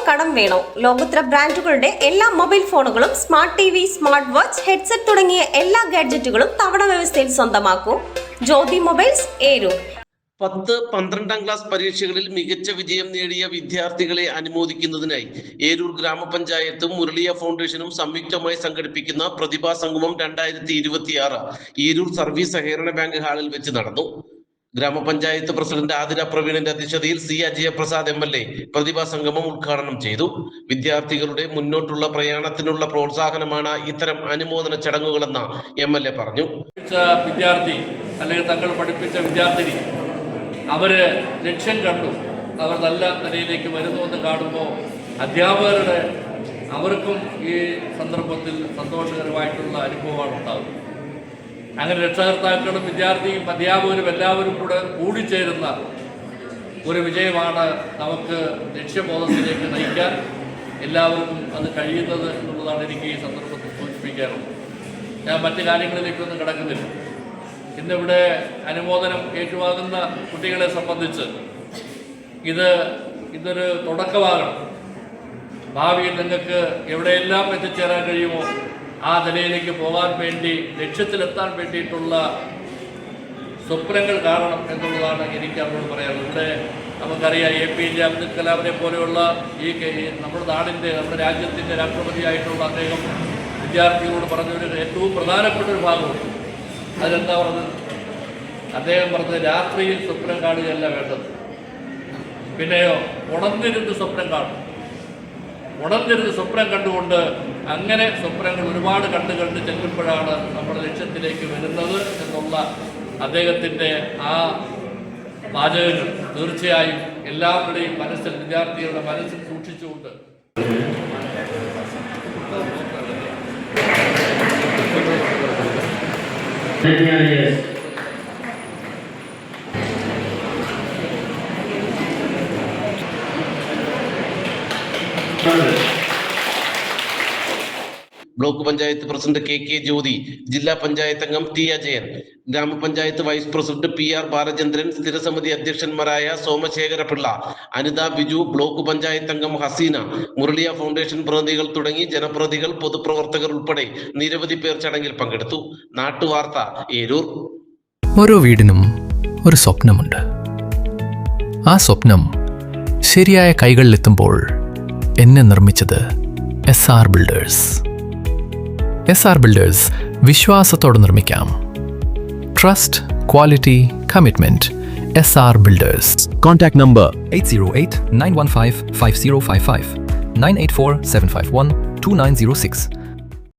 കടം വേണോ? ലോകോത്തര ബ്രാൻഡുകളുടെ എല്ലാ മൊബൈൽ ഫോണുകളും smart TV, smart watch, headset തുടങ്ങിയ എല്ലാ ഗാഡ്ജറ്റുകളും തവണ വ്യവസ്ഥയിൽ സ്വന്തമാക്കൂ. ജ്യോതി മൊബൈൽസ്, ഏരൂർ. 10-12 ക്ലാസ് പരീക്ഷകളിൽ മികച്ച വിജയം നേടിയ വിദ്യാർത്ഥികളെ അനുമോദിക്കുന്നതിനായി ഏരൂർ ഗ്രാമപഞ്ചായത്തും മുരളിയ ഫൗണ്ടേഷനും സംയുക്തമായി സംഘടിപ്പിക്കുന്ന പ്രതിഭാ സംഗമം 2026 ഏരൂർ സർവീസ് സഹകരണ ബാങ്ക് ഹാളിൽ വെച്ച് നടന്നു. ഗ്രാമപഞ്ചായത്ത് പ്രസിഡന്റ് ആതിര പ്രവീണിന്റെ അധ്യക്ഷതയിൽ C. അജയപ്രസാദ് MLA പ്രതിഭാ സംഗമം ഉദ്ഘാടനം ചെയ്തു. വിദ്യാർത്ഥികളുടെ മുന്നോട്ടുള്ള പ്രയാണത്തിനുള്ള പ്രോത്സാഹനമാണ് ഇത്തരം അനുമോദന ചടങ്ങുകളെന്ന് MLA പറഞ്ഞു. വിദ്യാർത്ഥി അല്ലെങ്കിൽ തങ്ങൾ പഠിപ്പിച്ച വിദ്യാർത്ഥിനി അവര് ലക്ഷ്യം കണ്ടു, അവർ നല്ല നിലയിലേക്ക് വരുന്നുവെന്ന് കാണുമ്പോൾ അധ്യാപകരുടെ അവർക്കും ഈ സന്ദർഭത്തിൽ സന്തോഷകരമായിട്ടുള്ള അനുഭവമാണ് ഉണ്ടാകുന്നത്. അങ്ങനെ രക്ഷകർത്താക്കളും വിദ്യാർത്ഥിയും അധ്യാപകരും എല്ലാവരും കൂടിച്ചേരുന്ന ഒരു വിജയമാണ് നമുക്ക് ലക്ഷ്യബോധത്തിലേക്ക് നയിക്കാൻ എല്ലാവർക്കും അത് കഴിയുന്നത് എന്നുള്ളതാണ് എനിക്ക് ഈ സന്ദർഭത്തിൽ സൂചിപ്പിക്കാറുള്ളത്. ഞാൻ മറ്റു കാര്യങ്ങളിലേക്കൊന്നും കിടക്കുന്നില്ല. ഇന്നിവിടെ അനുമോദനം ഏറ്റുവാങ്ങുന്ന കുട്ടികളെ സംബന്ധിച്ച് ഇതൊരു തുടക്കമാകണം. ഭാവിയിൽ നിങ്ങൾക്ക് എവിടെയെല്ലാം എത്തിച്ചേരാൻ കഴിയുമോ ആ നിലയിലേക്ക് പോകാൻ വേണ്ടി, ലക്ഷ്യത്തിലെത്താൻ വേണ്ടിയിട്ടുള്ള സ്വപ്നങ്ങൾ കാണണം എന്നുള്ളതാണ് എനിക്ക് അവരോട് പറയാനുള്ളത്. ഇവിടെ നമുക്കറിയാം APJ അബ്ദുൽ കലാമിനെ പോലെയുള്ള ഈ നമ്മുടെ നാടിൻ്റെ, നമ്മുടെ രാജ്യത്തിൻ്റെ രാഷ്ട്രപതിയായിട്ടുള്ള അദ്ദേഹം വിദ്യാർത്ഥികളോട് പറഞ്ഞൊരു ഏറ്റവും പ്രധാനപ്പെട്ട ഒരു ഭാഗമുണ്ട്. അതിലെന്താ പറഞ്ഞത്? അദ്ദേഹം പറഞ്ഞത് രാത്രിയിൽ സ്വപ്നം കാണുകയല്ല വേണ്ടത്, പിന്നെയോ ഉണർന്നിരുന്ന് സ്വപ്നം കാണും. ഉണർന്നിരുന്ന് സ്വപ്നം കണ്ടുകൊണ്ട് അങ്ങനെ സ്വപ്നങ്ങൾ ഒരുപാട് കണ്ട് ചെല്ലുമ്പോഴാണ് നമ്മുടെ ലക്ഷ്യത്തിലേക്ക് വരുന്നത് എന്നുള്ള അദ്ദേഹത്തിൻ്റെ ആ വാചകങ്ങൾ തീർച്ചയായും എല്ലാവരുടെയും മനസ്സിൽ, വിദ്യാർത്ഥികളുടെ മനസ്സിൽ സൂക്ഷിച്ചുകൊണ്ട് block panchayat president KK Jyothi, ജില്ലാ പഞ്ചായത്ത് അംഗം T. അജയൻ, ഗ്രാമപഞ്ചായത്ത് വൈസ് പ്രസിഡന്റ് PR ബാലചന്ദ്രൻ, സ്ഥിരസമിതി അധ്യക്ഷന്മാരായ സോമശേഖരപിള്ള, അനിത ബിജു, ബ്ലോക്ക് പഞ്ചായത്ത് അംഗം ഹസീന, മുരളിയ ഫൗണ്ടേഷൻ പ്രതിനിധികൾ തുടങ്ങി ജനപ്രതിനിധികൾ, പൊതുപ്രവർത്തകർ ഉൾപ്പെടെ നിരവധി പേർ ചടങ്ങിൽ പങ്കെടുത്തു. നാട്ടുവാർത്ത, ഏരൂർ. ഓരോ വീടിനും ഒരു സ്വപ്നമുണ്ട്. ആ സ്വപ്നം ശരിയായ കൈകളിലെത്തുമ്പോൾ എന്നെ നിർമ്മിച്ചത് SR ബിൽഡേഴ്സ്. SR ബിൽഡേഴ്സ് വിശ്വാസത്തോടെ നിർമ്മിക്കാം. Trust, quality, commitment. SR builders. Contact number 808-915-5055, 984-751-2906.